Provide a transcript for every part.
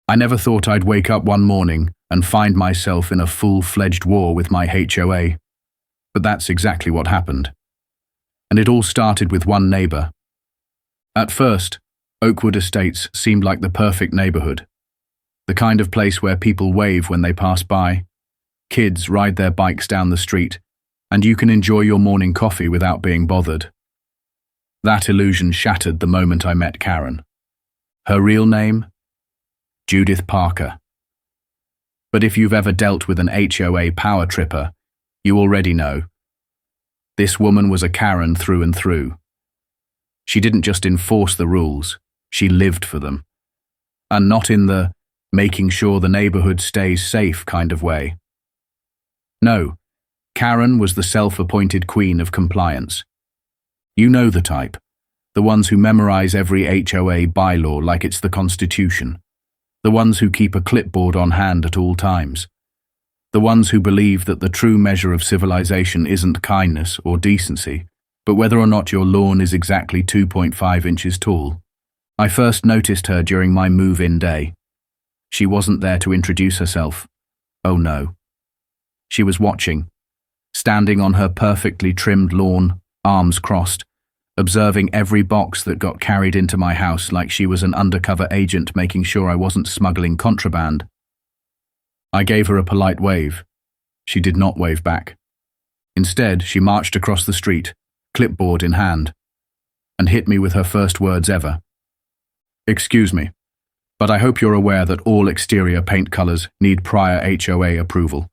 I never thought I'd wake up one morning and find myself in a full-fledged war with my HOA. But that's exactly what happened. And it all started with one neighbour. At first, Oakwood Estates seemed like the perfect neighbourhood. The kind of place where people wave when they pass by, kids ride their bikes down the street, and you can enjoy your morning coffee without being bothered. That illusion shattered the moment I met Karen. Her real name? Judith Parker. But if you've ever dealt with an HOA power tripper, you already know. This woman was a Karen through and through. She didn't just enforce the rules, she lived for them. And not in the making sure the neighborhood stays safe kind of way. No, Karen was the self-appointed queen of compliance. You know the type, the ones who memorize every HOA bylaw like it's the Constitution, the ones who keep a clipboard on hand at all times, the ones who believe that the true measure of civilization isn't kindness or decency, but whether or not your lawn is exactly 2.5 inches tall. I first noticed her during my move-in day. She wasn't there to introduce herself. Oh no. She was watching, standing on her perfectly trimmed lawn, arms crossed, observing every box that got carried into my house like she was an undercover agent making sure I wasn't smuggling contraband. I gave her a polite wave. She did not wave back. Instead, she marched across the street, clipboard in hand, and hit me with her first words ever. "Excuse me, but I hope you're aware that all exterior paint colors need prior HOA approval."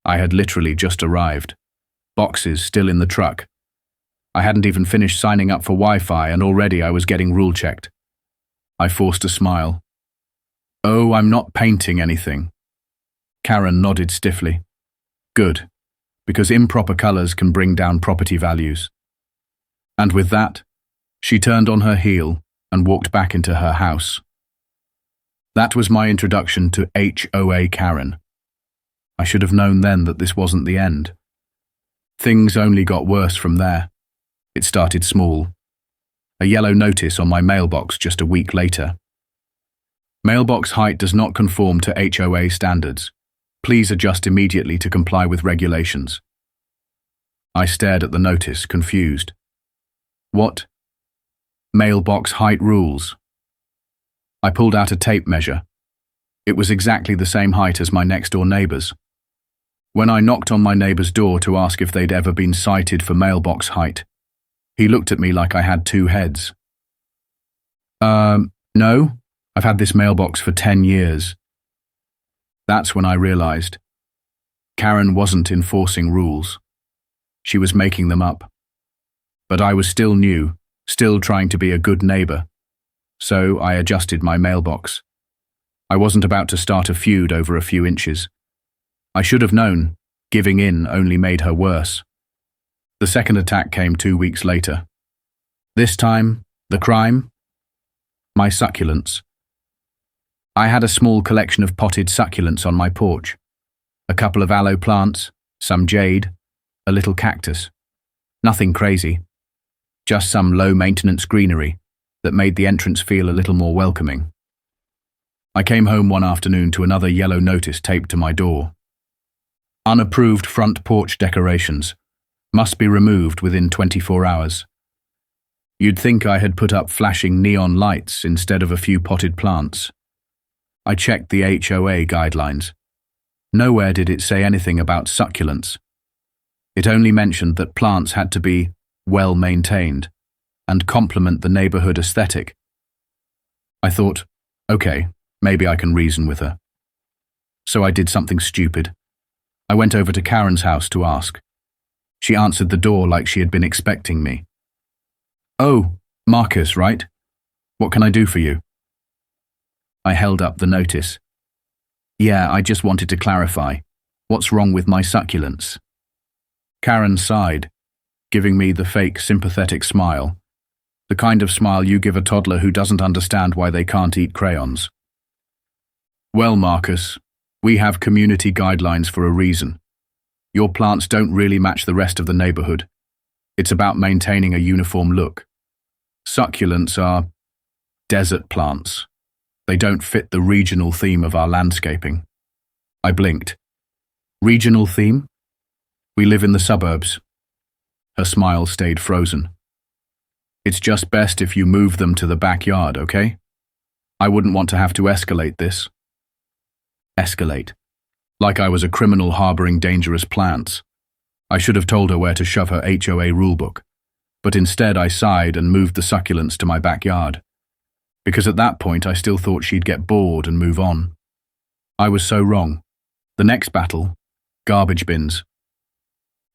I had literally just arrived, boxes still in the truck. I hadn't even finished signing up for Wi-Fi and already I was getting rule-checked. I forced a smile. "Oh, I'm not painting anything." Karen nodded stiffly. "Good, because improper colors can bring down property values." And with that, she turned on her heel and walked back into her house. That was my introduction to HOA Karen. I should have known then that this wasn't the end. Things only got worse from there. It started small. A yellow notice on my mailbox just a week later. "Mailbox height does not conform to HOA standards. Please adjust immediately to comply with regulations." I stared at the notice, confused. What? Mailbox height rules. I pulled out a tape measure. It was exactly the same height as my next-door neighbor's. When I knocked on my neighbor's door to ask if they'd ever been cited for mailbox height, he looked at me like I had two heads. No, I've had this mailbox for 10 years. That's when I realized Karen wasn't enforcing rules. She was making them up. But I was still new, still trying to be a good neighbor. So I adjusted my mailbox. I wasn't about to start a feud over a few inches. I should have known, giving in only made her worse. The second attack came 2 weeks later. This time, the crime? My succulents. I had a small collection of potted succulents on my porch. A couple of aloe plants, some jade, a little cactus. Nothing crazy. Just some low-maintenance greenery that made the entrance feel a little more welcoming. I came home one afternoon to another yellow notice taped to my door. Unapproved front porch decorations. Must be removed within 24 hours. You'd think I had put up flashing neon lights instead of a few potted plants. I checked the HOA guidelines. Nowhere did it say anything about succulents. It only mentioned that plants had to be well maintained and complement the neighborhood aesthetic. I thought, okay, maybe I can reason with her. So I did something stupid. I went over to Karen's house to ask. She answered the door like she had been expecting me. "Oh, Marcus, right? What can I do for you?" I held up the notice. "Yeah, I just wanted to clarify. What's wrong with my succulents?" Karen sighed, giving me the fake sympathetic smile. The kind of smile you give a toddler who doesn't understand why they can't eat crayons. "Well, Marcus, we have community guidelines for a reason. Your plants don't really match the rest of the neighborhood. It's about maintaining a uniform look. Succulents are desert plants. They don't fit the regional theme of our landscaping. I blinked. Regional theme? We live in the suburbs. Her smile stayed frozen. It's just best if you move them to the backyard, okay? I wouldn't want to have to escalate this. Escalate. Like I was a criminal harboring dangerous plants. I should have told her where to shove her HOA rulebook, but instead I sighed and moved the succulents to my backyard, because at that point I still thought she'd get bored and move on. I was so wrong. The next battle, garbage bins.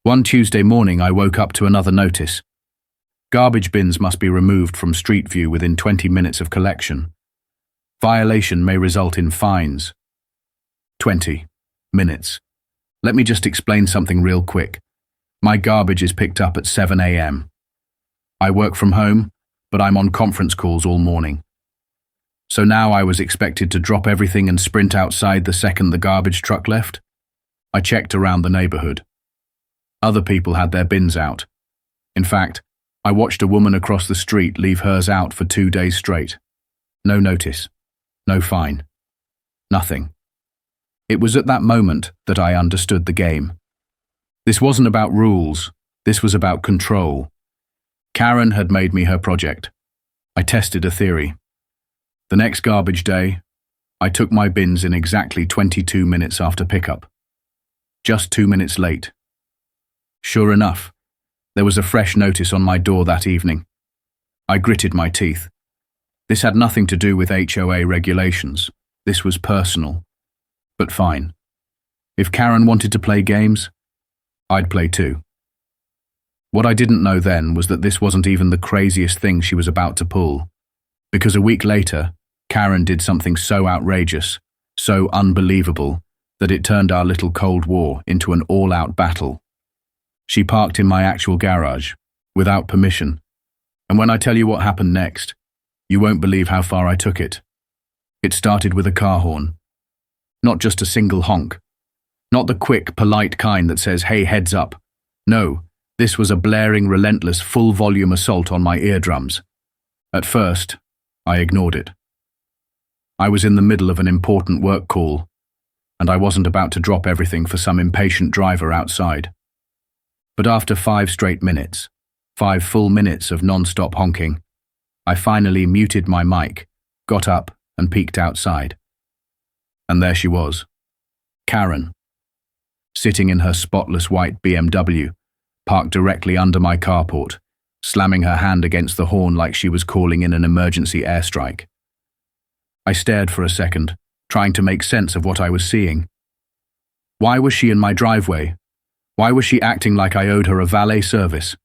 One Tuesday morning I woke up to another notice. Garbage bins must be removed from street view within 20 minutes of collection. Violation may result in fines. 20 minutes. Let me just explain something real quick. My garbage is picked up at 7 a.m. I work from home, but I'm on conference calls all morning. So now I was expected to drop everything and sprint outside the second the garbage truck left. I checked around the neighborhood. Other people had their bins out. In fact, I watched a woman across the street leave hers out for 2 days straight. No notice. No fine. Nothing. It was at that moment that I understood the game. This wasn't about rules. This was about control. Karen had made me her project. I tested a theory. The next garbage day, I took my bins in exactly 22 minutes after pickup. Just 2 minutes late. Sure enough, there was a fresh notice on my door that evening. I gritted my teeth. This had nothing to do with HOA regulations. This was personal. But fine. If Karen wanted to play games, I'd play too. What I didn't know then was that this wasn't even the craziest thing she was about to pull. Because a week later, Karen did something so outrageous, so unbelievable, that it turned our little Cold War into an all-out battle. She parked in my actual garage, without permission. And when I tell you what happened next, you won't believe how far I took it. It started with a car horn. Not just a single honk. Not the quick, polite kind that says, "Hey, heads up." No, this was a blaring, relentless, full-volume assault on my eardrums. At first, I ignored it. I was in the middle of an important work call, and I wasn't about to drop everything for some impatient driver outside. But after 5 straight minutes, 5 full minutes of non-stop honking, I finally muted my mic, got up, and peeked outside. And there she was, Karen, sitting in her spotless white BMW, parked directly under my carport, slamming her hand against the horn like she was calling in an emergency airstrike. I stared for a second, trying to make sense of what I was seeing. Why was she in my driveway? Why was she acting like I owed her a valet service?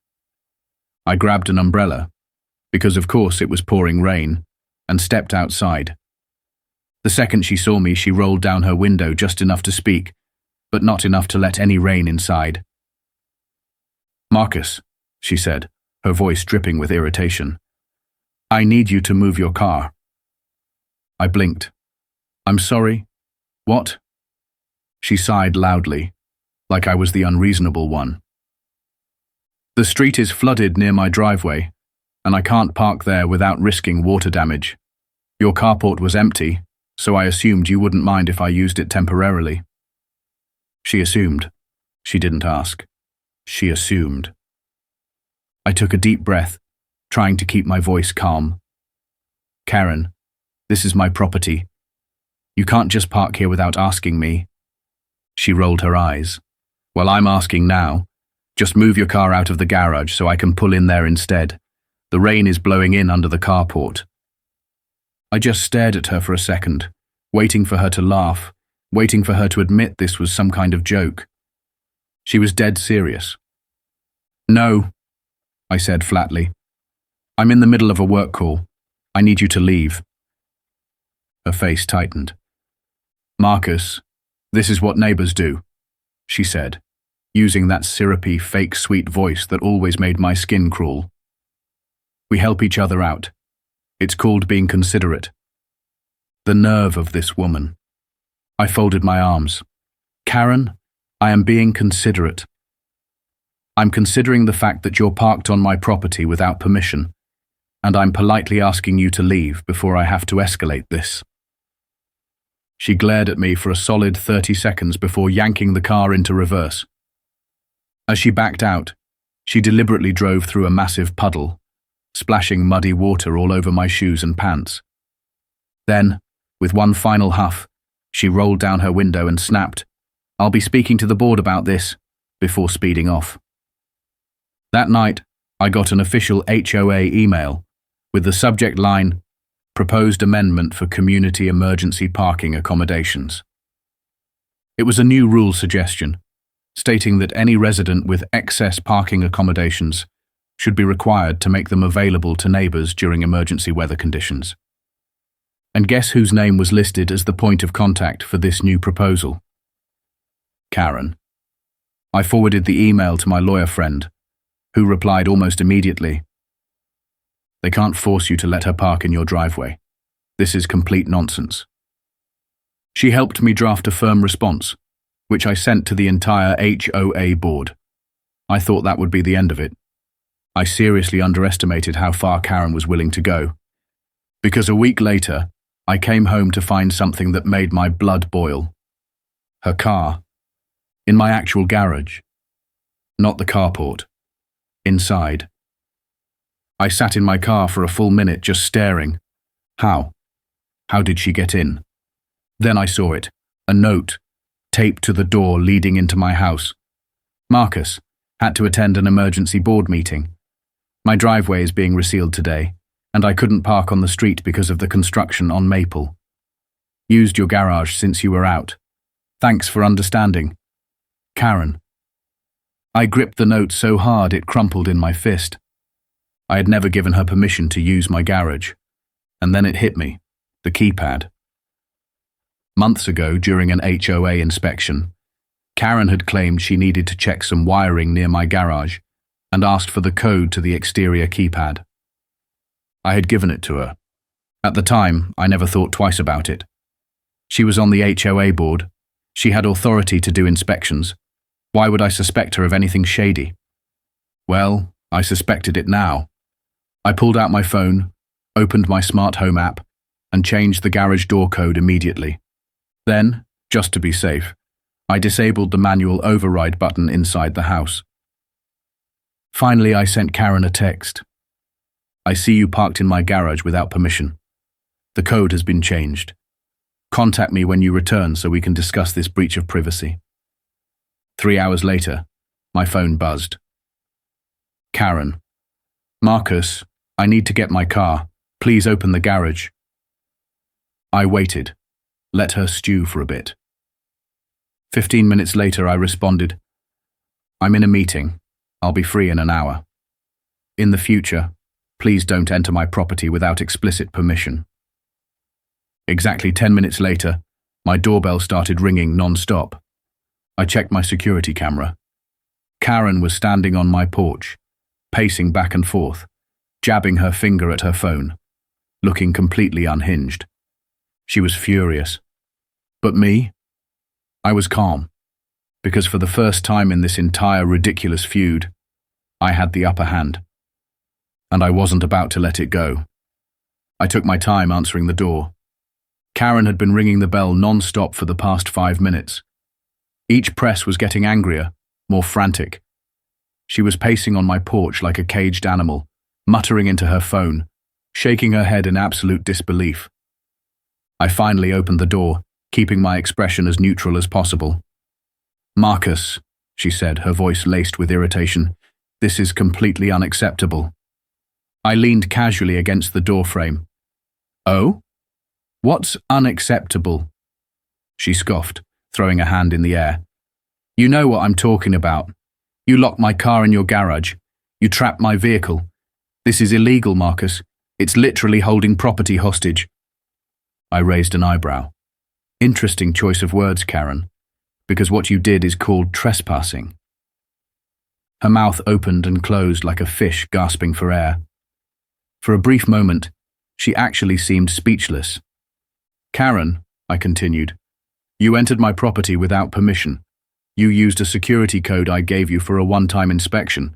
I grabbed an umbrella, because of course it was pouring rain, and stepped outside. The second she saw me, she rolled down her window just enough to speak, but not enough to let any rain inside. "Marcus," she said, her voice dripping with irritation, "I need you to move your car." I blinked. "I'm sorry. What?" She sighed loudly, like I was the unreasonable one. "The street is flooded near my driveway, and I can't park there without risking water damage. Your carport was empty, so I assumed you wouldn't mind if I used it temporarily." She assumed. She didn't ask. She assumed. I took a deep breath, trying to keep my voice calm. "Karen, this is my property. You can't just park here without asking me." She rolled her eyes. "Well, I'm asking now. Just move your car out of the garage so I can pull in there instead. The rain is blowing in under the carport." I just stared at her for a second, waiting for her to laugh, waiting for her to admit this was some kind of joke. She was dead serious. "No," I said flatly. "I'm in the middle of a work call. I need you to leave." Her face tightened. "Marcus, this is what neighbors do," she said, using that syrupy, fake sweet voice that always made my skin crawl. "We help each other out. It's called being considerate." The nerve of this woman. I folded my arms. "Karen, I am being considerate. I'm considering the fact that you're parked on my property without permission, and I'm politely asking you to leave before I have to escalate this." She glared at me for a solid 30 seconds before yanking the car into reverse. As she backed out, she deliberately drove through a massive puddle, splashing muddy water all over my shoes and pants. Then, with one final huff, she rolled down her window and snapped, "I'll be speaking to the board about this," before speeding off. That night, I got an official HOA email with the subject line, "Proposed Amendment for Community Emergency Parking Accommodations." It was a new rule suggestion, stating that any resident with excess parking accommodations should be required to make them available to neighbours during emergency weather conditions. And guess whose name was listed as the point of contact for this new proposal? Karen. I forwarded the email to my lawyer friend, who replied almost immediately, "They can't force you to let her park in your driveway. This is complete nonsense." She helped me draft a firm response, which I sent to the entire HOA board. I thought that would be the end of it. I seriously underestimated how far Karen was willing to go, because a week later, I came home to find something that made my blood boil. Her car. In my actual garage. Not the carport. Inside. I sat in my car for a full minute just staring. How? How did she get in? Then I saw it. A note, taped to the door leading into my house. "Marcus, had to attend an emergency board meeting. My driveway is being resealed today, and I couldn't park on the street because of the construction on Maple. Used your garage since you were out. Thanks for understanding. Karen." I gripped the note so hard it crumpled in my fist. I had never given her permission to use my garage. And then it hit me, the keypad. Months ago, during an HOA inspection, Karen had claimed she needed to check some wiring near my garage and asked for the code to the exterior keypad. I had given it to her. At the time, I never thought twice about it. She was on the HOA board. She had authority to do inspections. Why would I suspect her of anything shady? Well, I suspected it now. I pulled out my phone, opened my smart home app, and changed the garage door code immediately. Then, just to be safe, I disabled the manual override button inside the house. Finally, I sent Karen a text. "I see you parked in my garage without permission. The code has been changed. Contact me when you return so we can discuss this breach of privacy." 3 hours later, my phone buzzed. "Karen. Marcus, I need to get my car. Please open the garage." I waited, let her stew for a bit. 15 minutes later, I responded, "I'm in a meeting. I'll be free in an hour. In the future, please don't enter my property without explicit permission." Exactly 10 minutes later, my doorbell started ringing non-stop. I checked my security camera. Karen was standing on my porch, pacing back and forth, jabbing her finger at her phone, looking completely unhinged. She was furious. But me? I was calm, because for the first time in this entire ridiculous feud, I had the upper hand. And I wasn't about to let it go. I took my time answering the door. Karen had been ringing the bell non-stop for the past 5 minutes. Each press was getting angrier, more frantic. She was pacing on my porch like a caged animal, muttering into her phone, shaking her head in absolute disbelief. I finally opened the door, keeping my expression as neutral as possible. "Marcus," she said, her voice laced with irritation, "this is completely unacceptable." I leaned casually against the doorframe. "Oh? What's unacceptable?" She scoffed, throwing a hand in the air. "You know what I'm talking about. You locked my car in your garage. You trapped my vehicle. This is illegal, Marcus. It's literally holding property hostage." I raised an eyebrow. "Interesting choice of words, Karen, because what you did is called trespassing." Her mouth opened and closed like a fish gasping for air. For a brief moment, she actually seemed speechless. "Karen," I continued, "you entered my property without permission. You used a security code I gave you for a one-time inspection,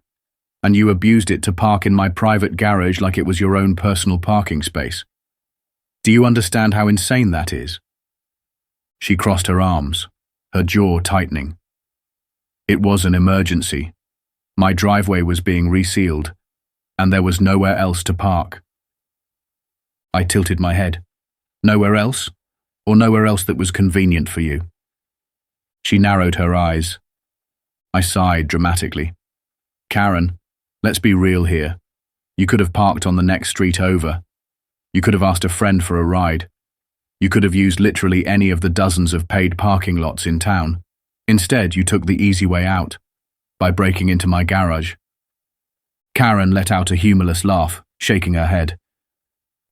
and you abused it to park in my private garage like it was your own personal parking space. Do you understand how insane that is?" She crossed her arms, her jaw tightening. It was an emergency. My driveway was being resealed, and there was nowhere else to park. I tilted my head. Nowhere else? Or nowhere else that was convenient for you? She narrowed her eyes. I sighed dramatically. Karen, let's be real here. You could have parked on the next street over. You could have asked a friend for a ride. You could have used literally any of the dozens of paid parking lots in town. Instead, you took the easy way out, by breaking into my garage. Karen let out a humorless laugh, shaking her head.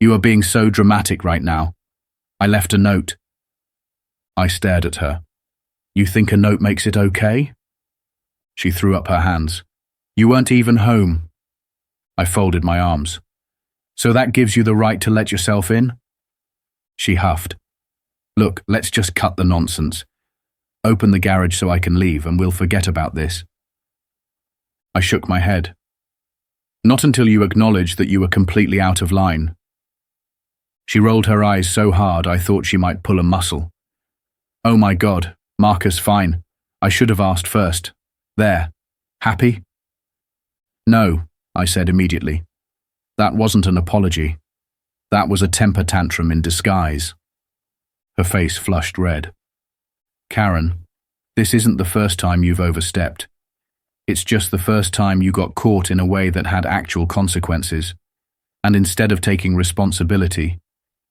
You are being so dramatic right now. I left a note. I stared at her. You think a note makes it okay? She threw up her hands. You weren't even home. I folded my arms. So that gives you the right to let yourself in? She huffed. Look, let's just cut the nonsense. Open the garage so I can leave and we'll forget about this. I shook my head. Not until you acknowledged that you were completely out of line. She rolled her eyes so hard I thought she might pull a muscle. Oh my God, Marcus, fine. I should have asked first. There. Happy? No, I said immediately. That wasn't an apology. That was a temper tantrum in disguise. Her face flushed red. Karen, this isn't the first time you've overstepped. It's just the first time you got caught in a way that had actual consequences. And instead of taking responsibility,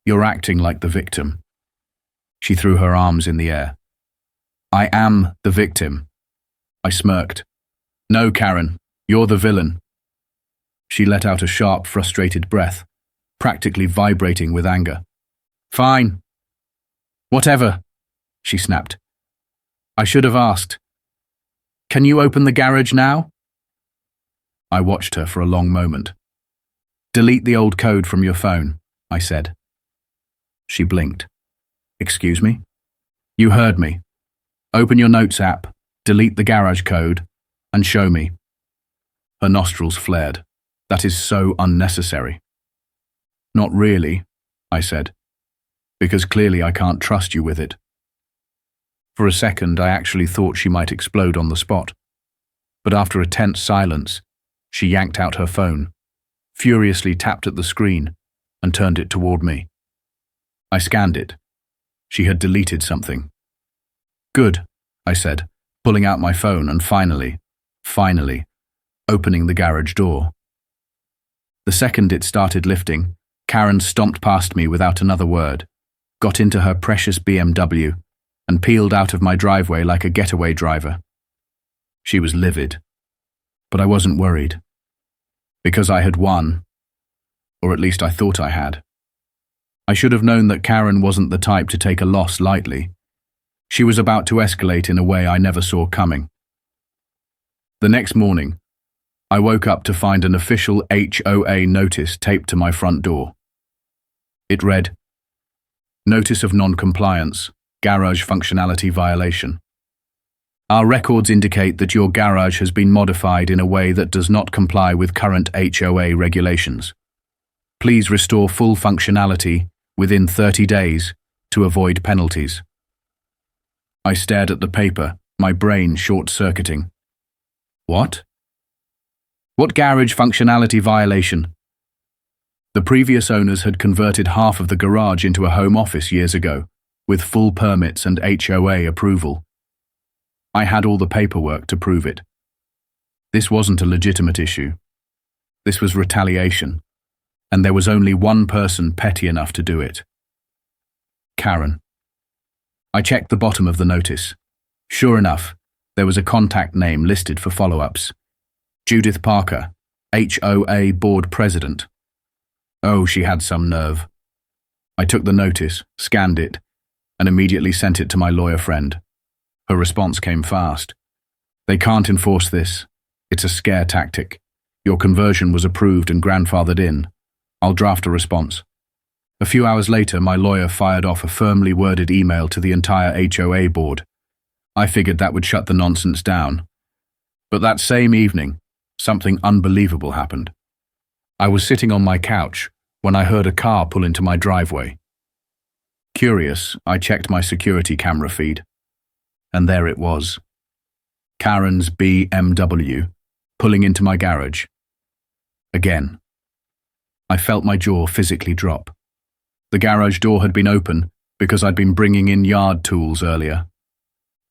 you're acting like the victim. She threw her arms in the air. I am the victim. I smirked. No, Karen, you're the villain. She let out a sharp, frustrated breath, practically vibrating with anger. Fine. Whatever, she snapped. I should have asked. Can you open the garage now? I watched her for a long moment. Delete the old code from your phone, I said. She blinked. Excuse me? You heard me. Open your notes app, delete the garage code, and show me. Her nostrils flared. That is so unnecessary. Not really, I said, because clearly I can't trust you with it. For a second, I actually thought she might explode on the spot. But after a tense silence, she yanked out her phone, furiously tapped at the screen, and turned it toward me. I scanned it. She had deleted something. Good, I said, pulling out my phone and finally, opening the garage door. The second it started lifting, Karen stomped past me without another word, got into her precious BMW, and peeled out of my driveway like a getaway driver. She was livid, but I wasn't worried. Because I had won, or at least I thought I had. I should have known that Karen wasn't the type to take a loss lightly. She was about to escalate in a way I never saw coming. The next morning, I woke up to find an official HOA notice taped to my front door. It read, Notice of Non-Compliance, Garage Functionality Violation. Our records indicate that your garage has been modified in a way that does not comply with current HOA regulations. Please restore full functionality within 30 days to avoid penalties. I stared at the paper, my brain short-circuiting. What? What garage functionality violation? The previous owners had converted half of the garage into a home office years ago, with full permits and HOA approval. I had all the paperwork to prove it. This wasn't a legitimate issue. This was retaliation, and there was only one person petty enough to do it. Karen. I checked the bottom of the notice. Sure enough, there was a contact name listed for follow-ups. Judith Parker, HOA Board President. Oh, she had some nerve. I took the notice, scanned it, and immediately sent it to my lawyer friend. Her response came fast. They can't enforce this. It's a scare tactic. Your conversion was approved and grandfathered in. I'll draft a response. A few hours later, my lawyer fired off a firmly worded email to the entire HOA board. I figured that would shut the nonsense down. But that same evening, something unbelievable happened. I was sitting on my couch when I heard a car pull into my driveway. Curious, I checked my security camera feed. And there it was. Karen's BMW, pulling into my garage. Again. I felt my jaw physically drop. The garage door had been open because I'd been bringing in yard tools earlier.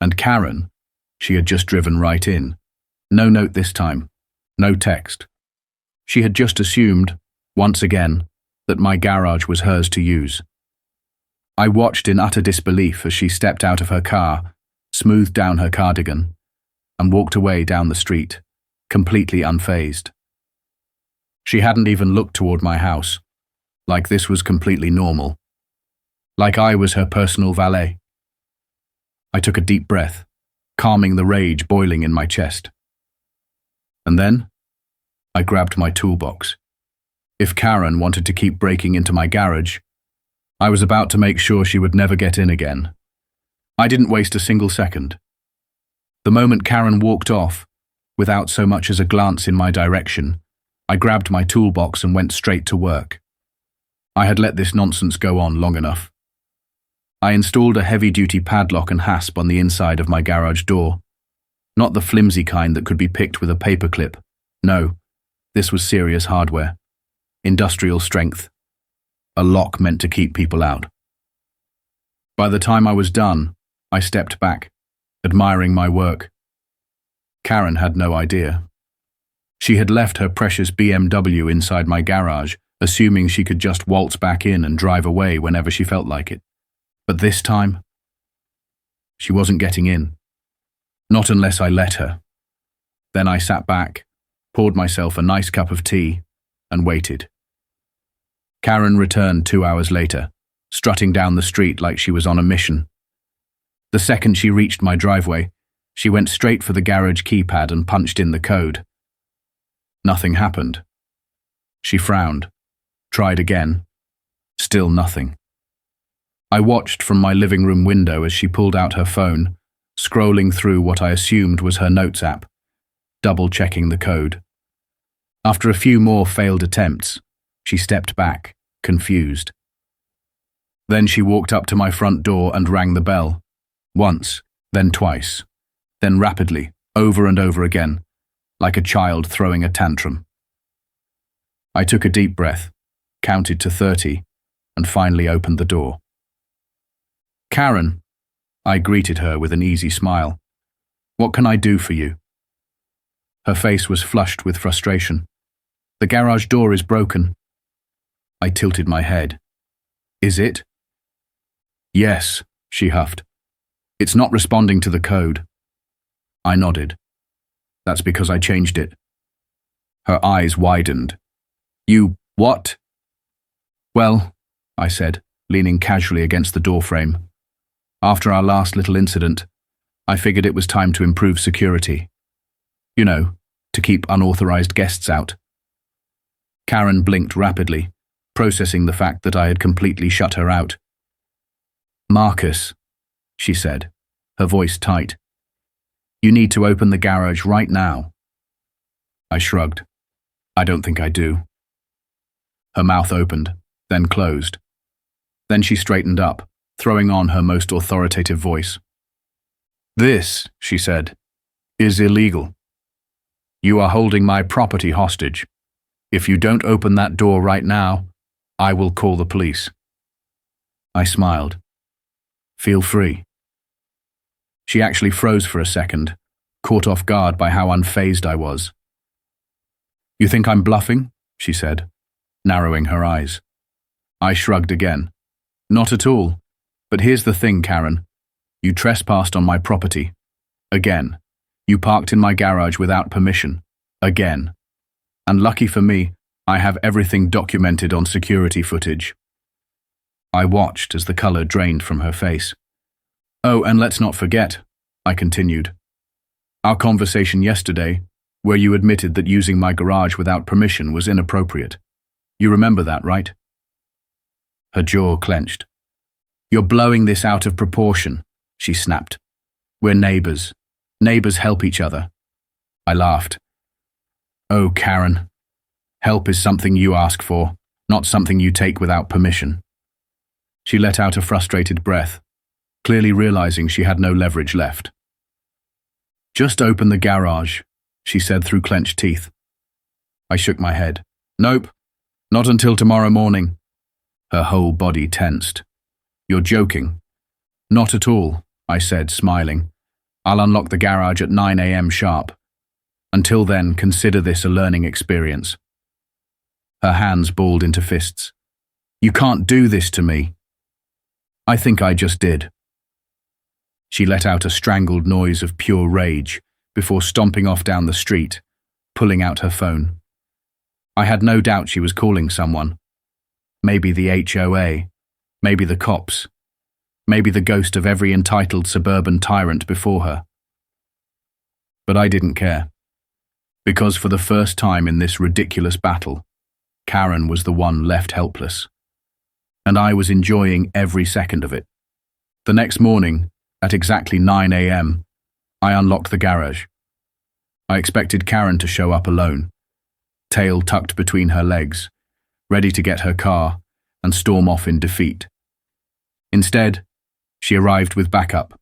And Karen, she had just driven right in. No note this time. No text. She had just assumed, once again, that my garage was hers to use. I watched in utter disbelief as she stepped out of her car, smoothed down her cardigan, and walked away down the street, completely unfazed. She hadn't even looked toward my house, like this was completely normal. Like I was her personal valet. I took a deep breath, calming the rage boiling in my chest. And then, I grabbed my toolbox. If Karen wanted to keep breaking into my garage, I was about to make sure she would never get in again. I didn't waste a single second. The moment Karen walked off, without so much as a glance in my direction, I grabbed my toolbox and went straight to work. I had let this nonsense go on long enough. I installed a heavy-duty padlock and hasp on the inside of my garage door. Not the flimsy kind that could be picked with a paperclip. No, this was serious hardware. Industrial strength. A lock meant to keep people out. By the time I was done, I stepped back, admiring my work. Karen had no idea. She had left her precious BMW inside my garage, assuming she could just waltz back in and drive away whenever she felt like it. But this time, she wasn't getting in. Not unless I let her. Then I sat back, poured myself a nice cup of tea, and waited. Karen returned 2 hours later, strutting down the street like she was on a mission. The second she reached my driveway, she went straight for the garage keypad and punched in the code. Nothing happened. She frowned, tried again. Still nothing. I watched from my living room window as she pulled out her phone, scrolling through what I assumed was her notes app, double-checking the code. After a few more failed attempts, she stepped back, confused. Then she walked up to my front door and rang the bell. Once, then twice, then rapidly, over and over again, like a child throwing a tantrum. I took a deep breath, counted to 30, and finally opened the door. "Karen," I greeted her with an easy smile. "What can I do for you?" Her face was flushed with frustration. "The garage door is broken." I tilted my head. "Is it?" "Yes," she huffed. "It's not responding to the code." I nodded. "That's because I changed it." Her eyes widened. "You what?" "Well," I said, leaning casually against the doorframe. "After our last little incident, I figured it was time to improve security. You know, to keep unauthorized guests out." Karen blinked rapidly, processing the fact that I had completely shut her out. "Marcus," she said, her voice tight. "You need to open the garage right now." I shrugged. "I don't think I do." Her mouth opened, then closed. Then she straightened up, throwing on her most authoritative voice. "This," she said, "is illegal. You are holding my property hostage. If you don't open that door right now, I will call the police." I smiled. "Feel free." She actually froze for a second, caught off guard by how unfazed I was. "You think I'm bluffing?" she said, narrowing her eyes. I shrugged again. "Not at all. But here's the thing, Karen. You trespassed on my property. Again. You parked in my garage without permission. Again. And lucky for me, I have everything documented on security footage." I watched as the color drained from her face. "Oh, and let's not forget," I continued, "our conversation yesterday, where you admitted that using my garage without permission was inappropriate. You remember that, right?" Her jaw clenched. "You're blowing this out of proportion," she snapped. "We're neighbors. Neighbors help each other." I laughed. "Oh, Karen. Help is something you ask for, not something you take without permission." She let out a frustrated breath, clearly realizing she had no leverage left. "Just open the garage," she said through clenched teeth. I shook my head. "Nope, not until tomorrow morning." Her whole body tensed. "You're joking." "Not at all," I said, smiling. "I'll unlock the garage at 9 a.m. sharp. Until then, consider this a learning experience." Her hands balled into fists. "You can't do this to me." "I think I just did." She let out a strangled noise of pure rage before stomping off down the street, pulling out her phone. I had no doubt she was calling someone. Maybe the HOA, maybe the cops, maybe the ghost of every entitled suburban tyrant before her. But I didn't care, because for the first time in this ridiculous battle, Karen was the one left helpless. And I was enjoying every second of it. The next morning, at exactly 9 a.m., I unlocked the garage. I expected Karen to show up alone, tail tucked between her legs, ready to get her car and storm off in defeat. Instead, she arrived with backup.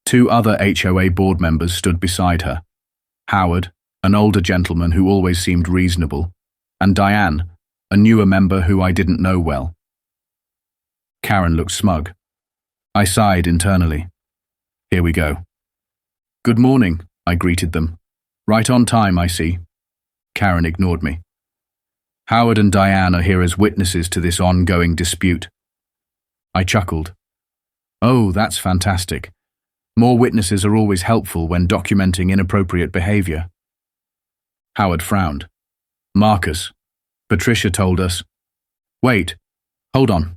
2 other HOA board members stood beside her. Howard, an older gentleman who always seemed reasonable, and Diane, a newer member who I didn't know well. Karen looked smug. I sighed internally. Here we go. "Good morning," I greeted them. "Right on time, I see." Karen ignored me. "Howard and Diane are here as witnesses to this ongoing dispute." I chuckled. "Oh, that's fantastic. More witnesses are always helpful when documenting inappropriate behavior." Howard frowned. "Marcus, Patricia told us—" "Wait, hold on,"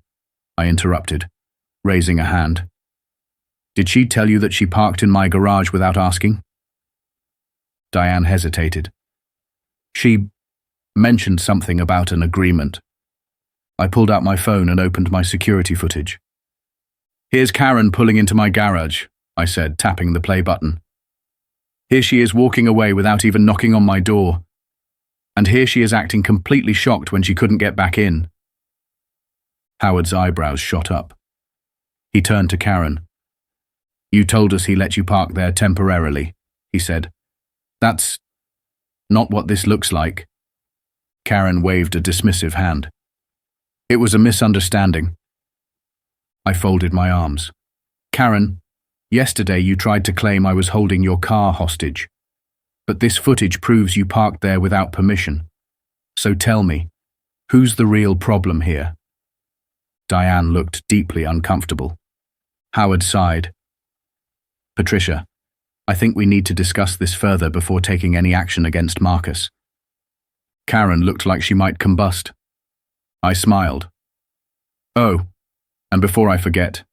I interrupted, raising a hand. "Did she tell you that she parked in my garage without asking?" Diane hesitated. "She mentioned something about an agreement." I pulled out my phone and opened my security footage. "Here's Karen pulling into my garage," I said, tapping the play button. "Here she is walking away without even knocking on my door. And here she is acting completely shocked when she couldn't get back in." Howard's eyebrows shot up. He turned to Karen. "You told us he let you park there temporarily," he said. "That's not what this looks like." Karen waved a dismissive hand. "It was a misunderstanding." I folded my arms. "Karen, yesterday you tried to claim I was holding your car hostage. But this footage proves you parked there without permission. So tell me, who's the real problem here?" Diane looked deeply uncomfortable. Howard sighed. "Patricia, I think we need to discuss this further before taking any action against Marcus." Karen looked like she might combust. I smiled. "Oh, and before I forget,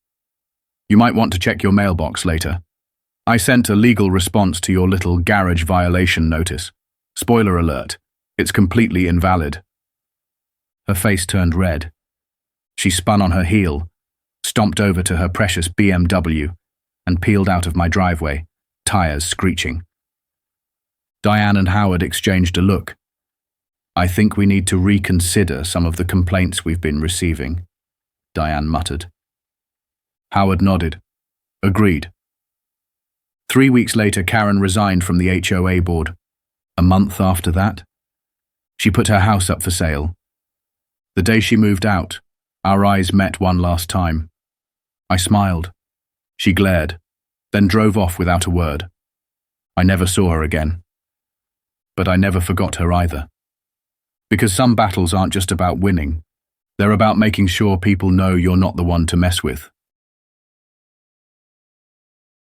you might want to check your mailbox later. I sent a legal response to your little garage violation notice. Spoiler alert, it's completely invalid." Her face turned red. She spun on her heel, stomped over to her precious BMW, and peeled out of my driveway, tires screeching. Diane and Howard exchanged a look. "I think we need to reconsider some of the complaints we've been receiving," Diane muttered. Howard nodded. "Agreed." 3 weeks later, Karen resigned from the HOA board. A month after that, she put her house up for sale. The day she moved out, our eyes met one last time. I smiled. She glared, then drove off without a word. I never saw her again. But I never forgot her either. Because some battles aren't just about winning. They're about making sure people know you're not the one to mess with.